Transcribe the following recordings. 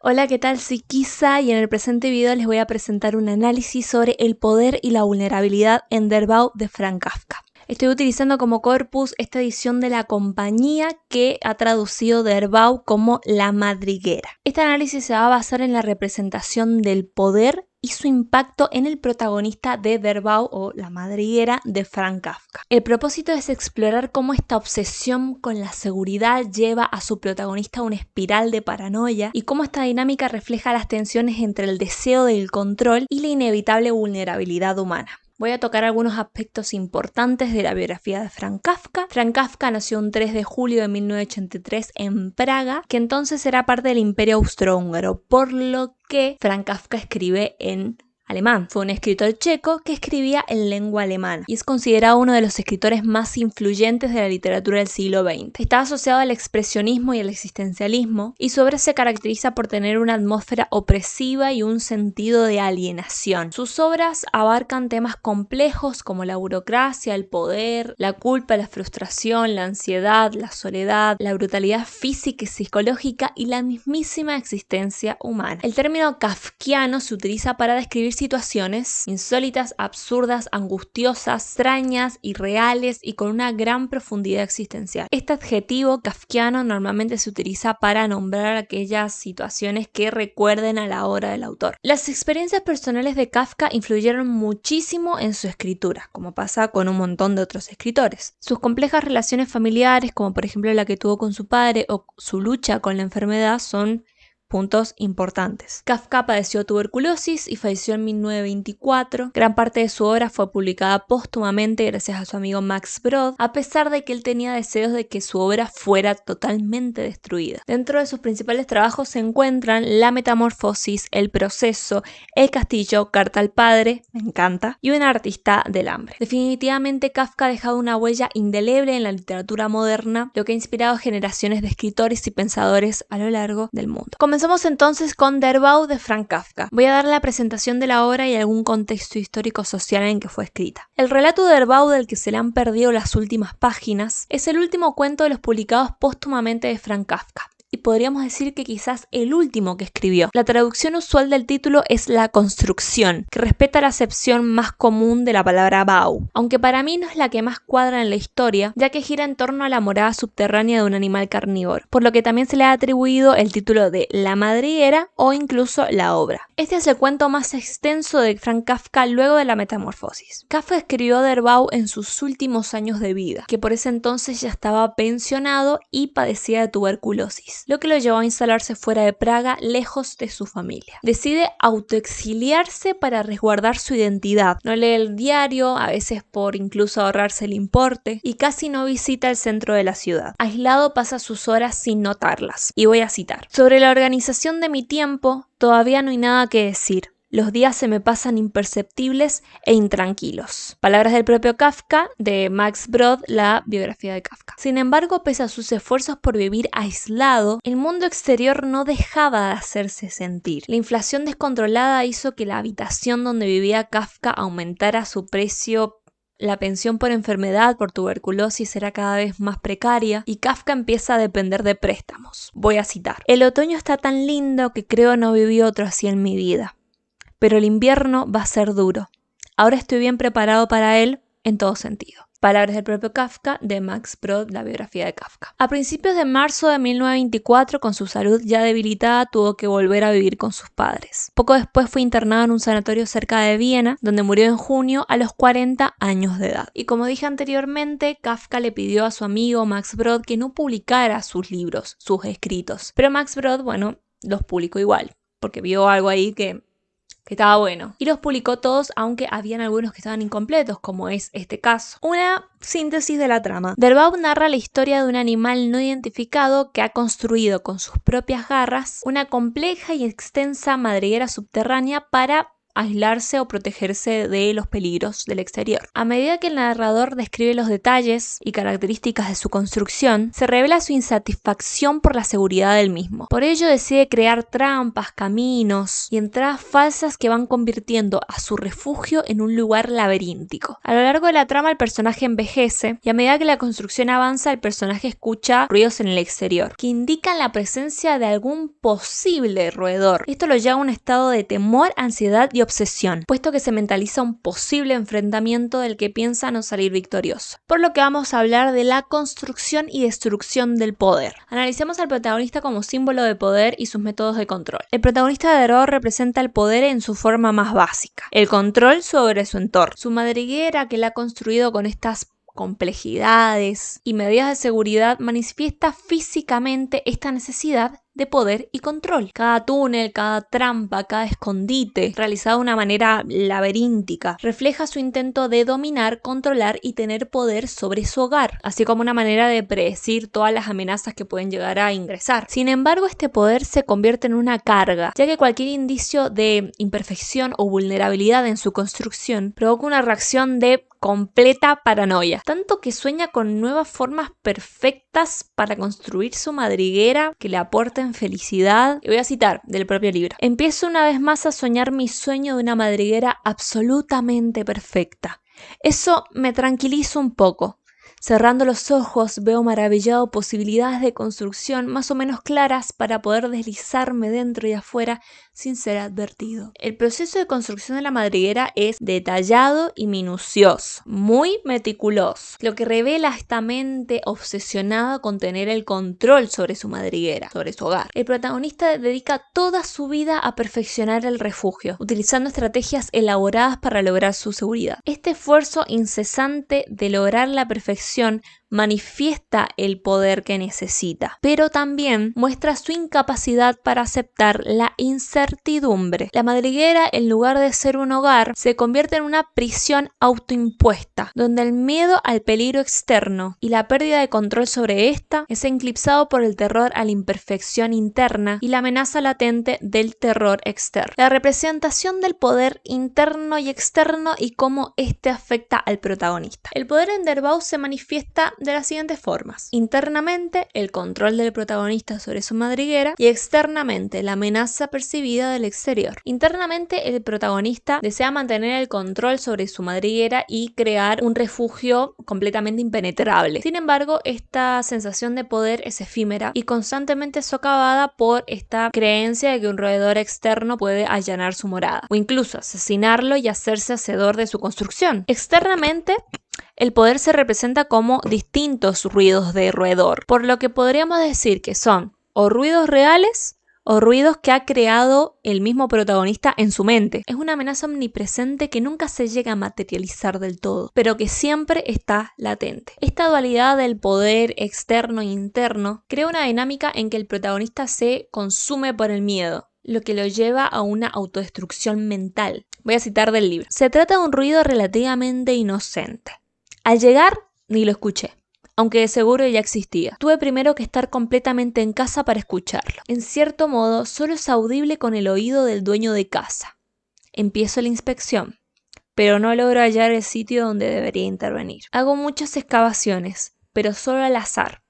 Hola, ¿qué tal? Soy Kisa y en el presente video les voy a presentar un análisis sobre el poder y la vulnerabilidad en Der Bau de Franz Kafka. Estoy utilizando como corpus esta edición de la compañía que ha traducido Der Bau como La Madriguera. Este análisis se va a basar en la representación del poder y su impacto en el protagonista de Der Bau o La Madriguera de Franz Kafka. El propósito es explorar cómo esta obsesión con la seguridad lleva a su protagonista a una espiral de paranoia y cómo esta dinámica refleja las tensiones entre el deseo del control y la inevitable vulnerabilidad humana. Voy a tocar algunos aspectos importantes de la biografía de Franz Kafka. Franz Kafka nació un 3 de julio de 1983 en Praga, que entonces era parte del Imperio Austrohúngaro, por lo que Franz Kafka escribe en alemán. Fue un escritor checo que escribía en lengua alemana y es considerado uno de los escritores más influyentes de la literatura del siglo XX. Está asociado al expresionismo y al existencialismo y su obra se caracteriza por tener una atmósfera opresiva y un sentido de alienación. Sus obras abarcan temas complejos como la burocracia, el poder, la culpa, la frustración, la ansiedad, la soledad, la brutalidad física y psicológica y la mismísima existencia humana. El término kafkiano se utiliza para describir situaciones insólitas, absurdas, angustiosas, extrañas, irreales y con una gran profundidad existencial. Este adjetivo kafkiano normalmente se utiliza para nombrar aquellas situaciones que recuerden a la obra del autor. Las experiencias personales de Kafka influyeron muchísimo en su escritura, como pasa con un montón de otros escritores. Sus complejas relaciones familiares, como por ejemplo la que tuvo con su padre o su lucha con la enfermedad, son puntos importantes. Kafka padeció tuberculosis y falleció en 1924. Gran parte de su obra fue publicada póstumamente gracias a su amigo Max Brod, a pesar de que él tenía deseos de que su obra fuera totalmente destruida. Dentro de sus principales trabajos se encuentran La Metamorfosis, El Proceso, El Castillo, Carta al Padre, me encanta, y Un artista del hambre. Definitivamente Kafka ha dejado una huella indeleble en la literatura moderna, lo que ha inspirado a generaciones de escritores y pensadores a lo largo del mundo. Comenzamos entonces con Der Bau de Franz Kafka. Voy a dar la presentación de la obra y algún contexto histórico-social en que fue escrita. El relato de Der Bau, del que se le han perdido las últimas páginas, es el último cuento de los publicados póstumamente de Franz Kafka. Y podríamos decir que quizás el último que escribió. La traducción usual del título es La construcción, que respeta la acepción más común de la palabra Bau, aunque para mí no es la que más cuadra en la historia, ya que gira en torno a la morada subterránea de un animal carnívoro, por lo que también se le ha atribuido el título de La Madriguera o incluso la obra. Este es el cuento más extenso de Franz Kafka luego de La Metamorfosis. Kafka escribió Der Bau en sus últimos años de vida, que por ese entonces ya estaba pensionado y padecía de tuberculosis, lo que lo llevó a instalarse fuera de Praga, lejos de su familia. Decide autoexiliarse para resguardar su identidad. No lee el diario, a veces por incluso ahorrarse el importe, y casi no visita el centro de la ciudad. Aislado pasa sus horas sin notarlas. Y voy a citar: sobre la organización de mi tiempo, todavía no hay nada que decir. Los días se me pasan imperceptibles e intranquilos. Palabras del propio Kafka, de Max Brod, la biografía de Kafka. Sin embargo, pese a sus esfuerzos por vivir aislado, el mundo exterior no dejaba de hacerse sentir. La inflación descontrolada hizo que la habitación donde vivía Kafka aumentara su precio. La pensión por enfermedad, por tuberculosis, era cada vez más precaria y Kafka empieza a depender de préstamos. Voy a citar: el otoño está tan lindo que creo no viví otro así en mi vida. Pero el invierno va a ser duro. Ahora estoy bien preparado para él en todo sentido. Palabras del propio Kafka, de Max Brod, la biografía de Kafka. A principios de marzo de 1924, con su salud ya debilitada, tuvo que volver a vivir con sus padres. Poco después fue internado en un sanatorio cerca de Viena, donde murió en junio a los 40 años de edad. Y como dije anteriormente, Kafka le pidió a su amigo Max Brod que no publicara sus libros, sus escritos. Pero Max Brod, los publicó igual, porque vio algo ahí que estaba bueno. Y los publicó todos, aunque habían algunos que estaban incompletos, como es este caso. Una síntesis de la trama. Der Bau narra la historia de un animal no identificado que ha construido con sus propias garras una compleja y extensa madriguera subterránea para aislarse o protegerse de los peligros del exterior. A medida que el narrador describe los detalles y características de su construcción, se revela su insatisfacción por la seguridad del mismo. Por ello decide crear trampas, caminos y entradas falsas que van convirtiendo a su refugio en un lugar laberíntico. A lo largo de la trama el personaje envejece y a medida que la construcción avanza el personaje escucha ruidos en el exterior que indican la presencia de algún posible roedor. Esto lo lleva a un estado de temor, ansiedad y obsesión, puesto que se mentaliza un posible enfrentamiento del que piensa no salir victorioso. Por lo que vamos a hablar de la construcción y destrucción del poder. Analicemos al protagonista como símbolo de poder y sus métodos de control. El protagonista de Dervahl representa el poder en su forma más básica, el control sobre su entorno. Su madriguera, que él ha construido con estas complejidades y medidas de seguridad, manifiesta físicamente esta necesidad de poder y control. Cada túnel, cada trampa, cada escondite, realizado de una manera laberíntica, refleja su intento de dominar, controlar y tener poder sobre su hogar, así como una manera de predecir todas las amenazas que pueden llegar a ingresar. Sin embargo, este poder se convierte en una carga, ya que cualquier indicio de imperfección o vulnerabilidad en su construcción provoca una reacción de completa paranoia, tanto que sueña con nuevas formas perfectas para construir su madriguera que le aporten felicidad. Y voy a citar del propio libro: empiezo una vez más a soñar mi sueño de una madriguera absolutamente perfecta. Eso me tranquiliza un poco. Cerrando los ojos veo maravillado posibilidades de construcción más o menos claras para poder deslizarme dentro y afuera sin ser advertido. El proceso de construcción de la madriguera es detallado y minucioso, muy meticuloso, lo que revela esta mente obsesionada con tener el control sobre su madriguera, sobre su hogar. El protagonista dedica toda su vida a perfeccionar el refugio, utilizando estrategias elaboradas para lograr su seguridad. Este esfuerzo incesante de lograr la perfección manifiesta el poder que necesita, pero también muestra su incapacidad para aceptar la incertidumbre. La madriguera, en lugar de ser un hogar, se convierte en una prisión autoimpuesta, donde el miedo al peligro externo y la pérdida de control sobre esta es eclipsado por el terror a la imperfección interna y la amenaza latente del terror externo. La representación del poder interno y externo y cómo este afecta al protagonista. El poder en Dervahl se manifiesta de las siguientes formas: internamente, el control del protagonista sobre su madriguera, y externamente, la amenaza percibida del exterior. Internamente, el protagonista desea mantener el control sobre su madriguera y crear un refugio completamente impenetrable. Sin embargo, esta sensación de poder es efímera y constantemente socavada por esta creencia de que un roedor externo puede allanar su morada o incluso asesinarlo y hacerse hacedor de su construcción. Externamente, el poder se representa como distintos ruidos de roedor, por lo que podríamos decir que son o ruidos reales o ruidos que ha creado el mismo protagonista en su mente. Es una amenaza omnipresente que nunca se llega a materializar del todo, pero que siempre está latente. Esta dualidad del poder externo e interno crea una dinámica en que el protagonista se consume por el miedo, lo que lo lleva a una autodestrucción mental. Voy a citar del libro. Se trata de un ruido relativamente inocente. Al llegar, ni lo escuché, aunque de seguro ya existía. Tuve primero que estar completamente en casa para escucharlo. En cierto modo, solo es audible con el oído del dueño de casa. Empiezo la inspección, pero no logro hallar el sitio donde debería intervenir. Hago muchas excavaciones, pero solo al azar.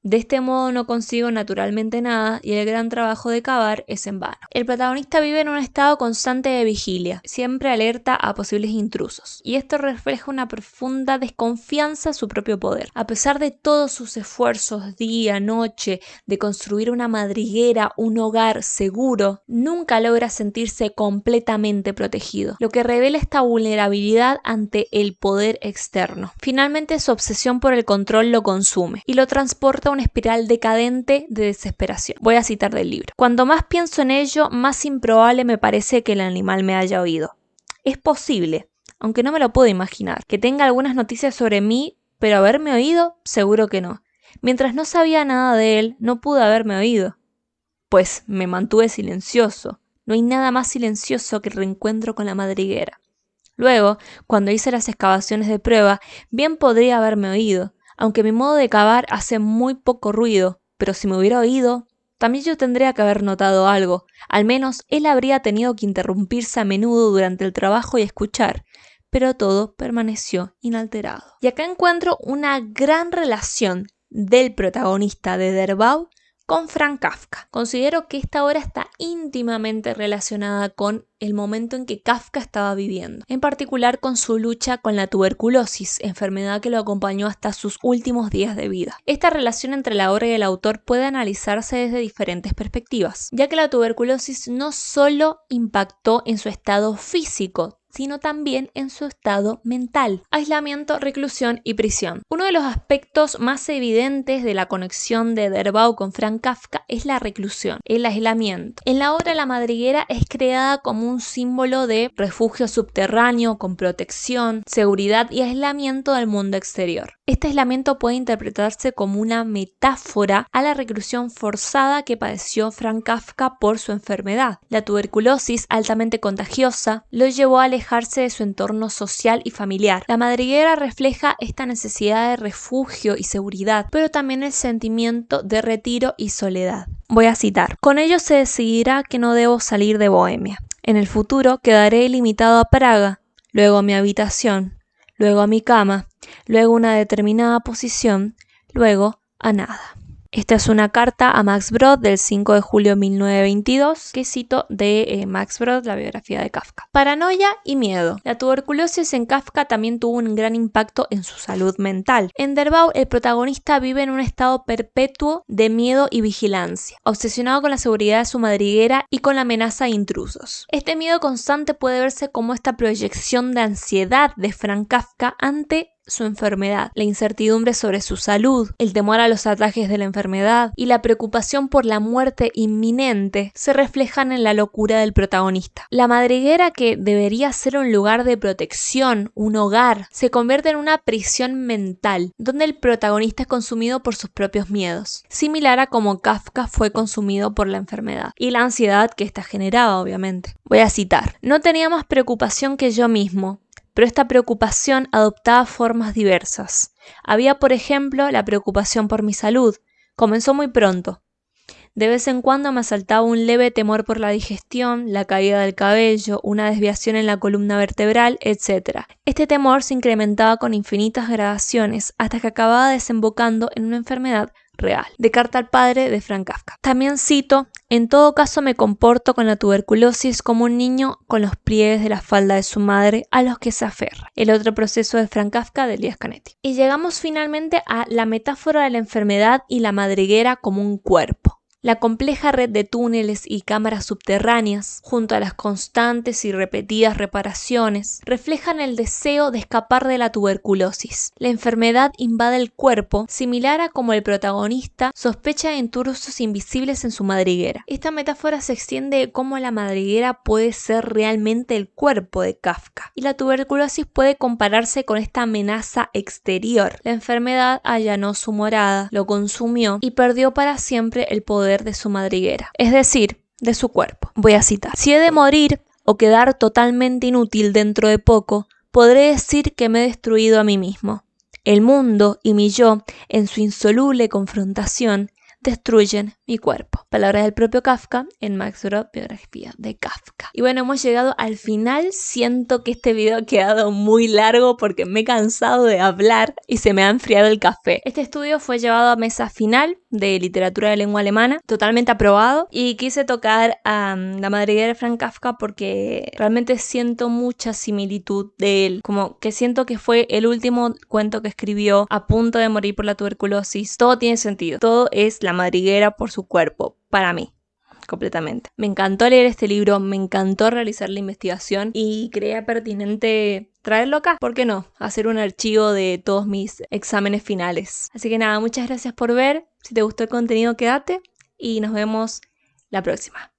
De este modo no consigo naturalmente nada y el gran trabajo de cavar es en vano. El protagonista vive en un estado constante de vigilia, siempre alerta a posibles intrusos, y esto refleja una profunda desconfianza en su propio poder. A pesar de todos sus esfuerzos día, noche, de construir una madriguera, un hogar seguro, nunca logra sentirse completamente protegido, lo que revela esta vulnerabilidad ante el poder externo. Finalmente, su obsesión por el control lo consume y lo transporta a una espiral decadente de desesperación. Voy a citar del libro. Cuando más pienso en ello, más improbable me parece que el animal me haya oído. Es posible, aunque no me lo puedo imaginar, que tenga algunas noticias sobre mí, pero haberme oído, seguro que no. Mientras no sabía nada de él, no pudo haberme oído, pues me mantuve silencioso. No hay nada más silencioso que el reencuentro con la madriguera. Luego, cuando hice las excavaciones de prueba, bien podría haberme oído, aunque mi modo de cavar hace muy poco ruido, pero si me hubiera oído, también yo tendría que haber notado algo. Al menos él habría tenido que interrumpirse a menudo durante el trabajo y escuchar, pero todo permaneció inalterado. Y acá encuentro una gran relación del protagonista de Der Bau con Franz Kafka. Considero que esta obra está íntimamente relacionada con el momento en que Kafka estaba viviendo, en particular con su lucha con la tuberculosis, enfermedad que lo acompañó hasta sus últimos días de vida. Esta relación entre la obra y el autor puede analizarse desde diferentes perspectivas, ya que la tuberculosis no solo impactó en su estado físico, sino también en su estado mental. Aislamiento, reclusión y prisión. Uno de los aspectos más evidentes de la conexión de Der Bau con Franz Kafka es la reclusión, el aislamiento. En la obra la madriguera es creada como un símbolo de refugio subterráneo con protección, seguridad y aislamiento del mundo exterior. Este aislamiento puede interpretarse como una metáfora a la reclusión forzada que padeció Franz Kafka por su enfermedad. La tuberculosis, altamente contagiosa, lo llevó a alejarse de su entorno social y familiar. La madriguera refleja esta necesidad de refugio y seguridad, pero también el sentimiento de retiro y soledad. Voy a citar: con ello se decidirá que no debo salir de Bohemia. En el futuro quedaré limitado a Praga, luego a mi habitación, luego a mi cama, luego a una determinada posición, luego a nada. Esta es una carta a Max Brod del 5 de julio de 1922 que cito de Max Brod, la biografía de Kafka. Paranoia y miedo. La tuberculosis en Kafka también tuvo un gran impacto en su salud mental. En Der Bau, el protagonista vive en un estado perpetuo de miedo y vigilancia, obsesionado con la seguridad de su madriguera y con la amenaza de intrusos. Este miedo constante puede verse como esta proyección de ansiedad de Franz Kafka ante su enfermedad, la incertidumbre sobre su salud, el temor a los ataques de la enfermedad y la preocupación por la muerte inminente se reflejan en la locura del protagonista. La madriguera, que debería ser un lugar de protección, un hogar, se convierte en una prisión mental, donde el protagonista es consumido por sus propios miedos, similar a como Kafka fue consumido por la enfermedad y la ansiedad que ésta generaba, obviamente. Voy a citar: no tenía más preocupación que yo mismo, pero esta preocupación adoptaba formas diversas. Había, por ejemplo, la preocupación por mi salud. Comenzó muy pronto. De vez en cuando me asaltaba un leve temor por la digestión, la caída del cabello, una desviación en la columna vertebral, etc. Este temor se incrementaba con infinitas gradaciones hasta que acababa desembocando en una enfermedad real. De carta al padre de Franz Kafka. También cito: en todo caso me comporto con la tuberculosis como un niño con los pliegues de la falda de su madre a los que se aferra. El otro proceso de Franz Kafka, de Elias Canetti. Y llegamos finalmente a la metáfora de la enfermedad y la madriguera como un cuerpo. La compleja red de túneles y cámaras subterráneas, junto a las constantes y repetidas reparaciones, reflejan el deseo de escapar de la tuberculosis. La enfermedad invade el cuerpo, similar a como el protagonista sospecha de intrusos invisibles en su madriguera. Esta metáfora se extiende cómo la madriguera puede ser realmente el cuerpo de Kafka, y la tuberculosis puede compararse con esta amenaza exterior. La enfermedad allanó su morada, lo consumió y perdió para siempre el poder de su madriguera, es decir, de su cuerpo. Voy a citar: si he de morir o quedar totalmente inútil dentro de poco, podré decir que me he destruido a mí mismo. El mundo y mi yo, en su insoluble confrontación, destruyen mi cuerpo. Palabras del propio Kafka en Max Brod, biografía de Kafka. Y bueno, hemos llegado al final. Siento que este video ha quedado muy largo porque me he cansado de hablar y se me ha enfriado el café. Este estudio fue llevado a mesa final de literatura de lengua alemana, totalmente aprobado, y quise tocar a la madriguera de Franz Kafka porque realmente siento mucha similitud de él, como que siento que fue el último cuento que escribió a punto de morir por la tuberculosis. Todo tiene sentido, todo es la madriguera por su cuerpo, para mí, completamente. Me encantó leer este libro, me encantó realizar la investigación y creía pertinente traerlo acá. ¿Por qué no? Hacer un archivo de todos mis exámenes finales. Así que nada, muchas gracias por ver. Si te gustó el contenido, quédate y nos vemos la próxima.